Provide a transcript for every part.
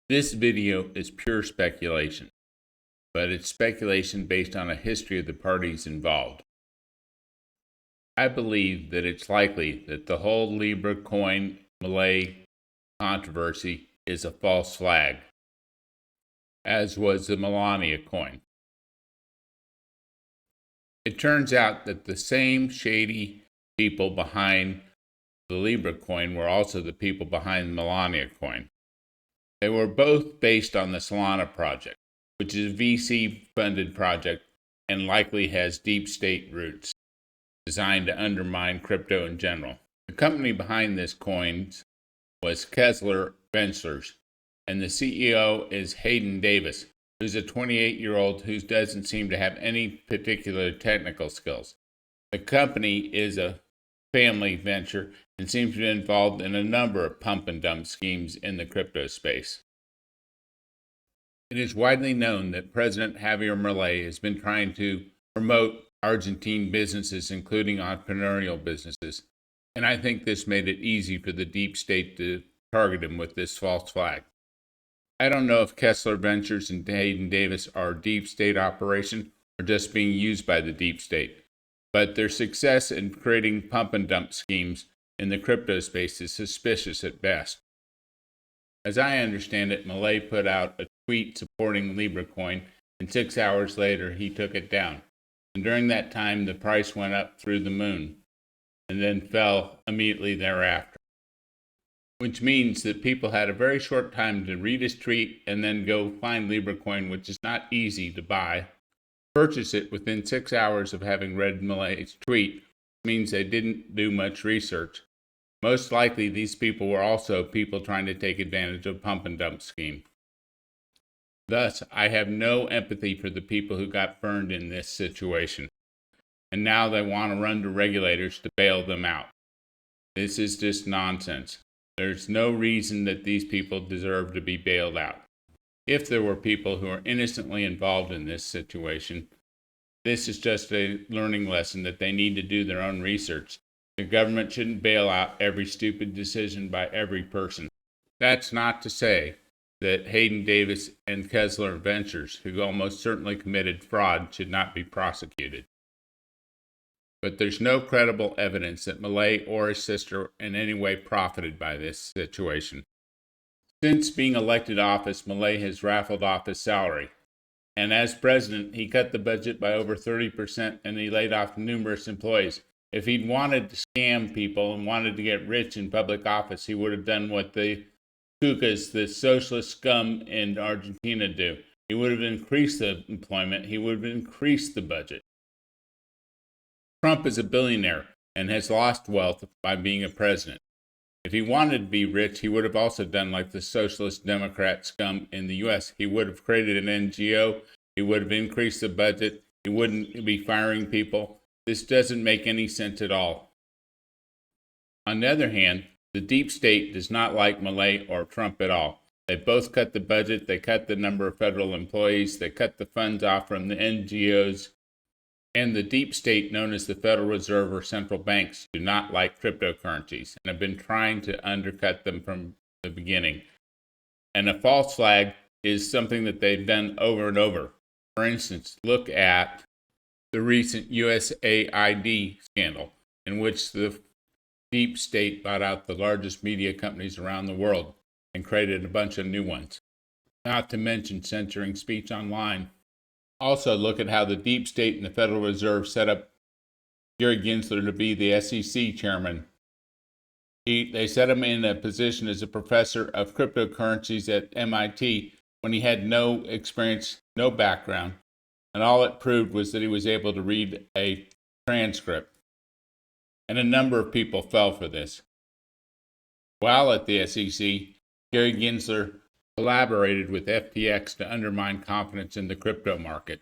This video is pure speculation, but it's speculation based on a history of the parties involved. I believe that it's likely that the whole Libra coin Milei controversy is a false flag, as was the Melania coin. It turns out that the same shady people behind the Libra coin were also the people behind the Melania coin. They were both based on the Solana project, which is a VC-funded project and likely has deep state roots, designed to undermine crypto in general. The company behind this coin was Kelsier Ventures, and the CEO is Hayden Davis, who's a 28-year-old who doesn't seem to have any particular technical skills. The company is a family venture and seems to be involved in a number of pump and dump schemes in the crypto space. It is widely known that President Javier Milei has been trying to promote Argentine businesses, including entrepreneurial businesses, and I think this made it easy for the deep state to target him with this false flag. I don't know if Kelsier Ventures and Hayden Davis are a deep state operation or just being used by the deep state, but their success in creating pump and dump schemes in the crypto space is suspicious at best. As I understand it, Milei put out a tweet supporting Libra coin, and 6 hours later he took it down. And during that time, the price went up through the moon and then fell immediately thereafter, which means that people had a very short time to read his tweet and then go find Libra coin, which is not easy to buy, purchase it within 6 hours of having read Milei's tweet, which means they didn't do much research. Most likely, these people were also people trying to take advantage of a pump and dump scheme. Thus, I have no empathy for the people who got burned in this situation, and now they want to run to regulators to bail them out. This is just nonsense. There's no reason that these people deserve to be bailed out. If there were people who are innocently involved in this situation, this is just a learning lesson that they need to do their own research. The government shouldn't bail out every stupid decision by every person. That's not to say that Hayden Davis and Kelsier Ventures, who almost certainly committed fraud, should not be prosecuted. But there's no credible evidence that Milei or his sister in any way profited by this situation. Since being elected to office, Milei has raffled off his salary. And as president, he cut the budget by over 30% and he laid off numerous employees. If he'd wanted to scam people and wanted to get rich in public office, he would have done what the Cucas, the socialist scum in Argentina, do. He would have increased the employment. He would have increased the budget. Trump is a billionaire and has lost wealth by being a president. If he wanted to be rich, he would have also done like the socialist Democrat scum in the U.S. He would have created an NGO. He would have increased the budget. He wouldn't be firing people. This doesn't make any sense at all. On the other hand, the deep state does not like Milei or Trump at all. They both cut the budget, they cut the number of federal employees, they cut the funds off from the NGOs, and the deep state, known as the Federal Reserve or central banks, do not like cryptocurrencies and have been trying to undercut them from the beginning. And a false flag is something that they've done over and over. For instance, look at the recent USAID scandal, in which the deep state bought out the largest media companies around the world and created a bunch of new ones, not to mention censoring speech online. Also, look at how the deep state and the Federal Reserve set up Gary Ginsler to be the SEC chairman. They set him in a position as a professor of cryptocurrencies at MIT when he had no experience, no background, and all it proved was that he was able to read a transcript. And a number of people fell for this. While at the SEC, Gary Ginsler collaborated with FTX to undermine confidence in the crypto market.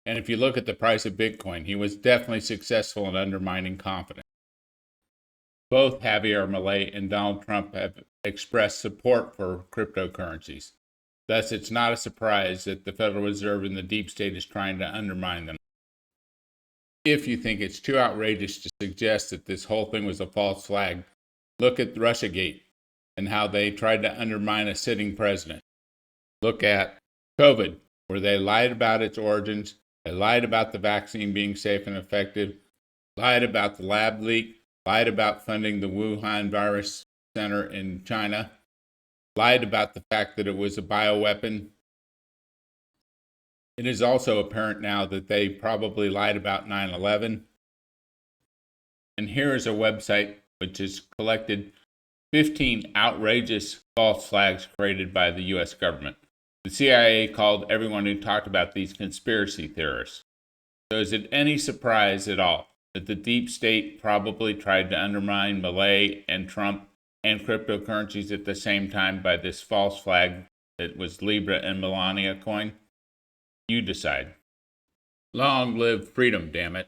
And if you look at the price of Bitcoin, he was definitely successful in undermining confidence. Both Javier Milei and Donald Trump have expressed support for cryptocurrencies. Thus, it's not a surprise that the Federal Reserve and the deep state is trying to undermine them. If you think it's too outrageous to suggest that this whole thing was a false flag, look at Russiagate. and how they tried to undermine a sitting president. Look at COVID, where they lied about its origins, they lied about the vaccine being safe and effective, lied about the lab leak, lied about funding the Wuhan virus center in China, lied about the fact that it was a bioweapon. It is also apparent now that they probably lied about 9/11. And here is a website which has collected 15 outrageous false flags created by the US government. The CIA called everyone who talked about these conspiracy theorists. So is it any surprise at all that the deep state probably tried to undermine Milei and Trump and cryptocurrencies at the same time by this false flag that was Libra and Melania coin? You decide. Long live freedom, damn it.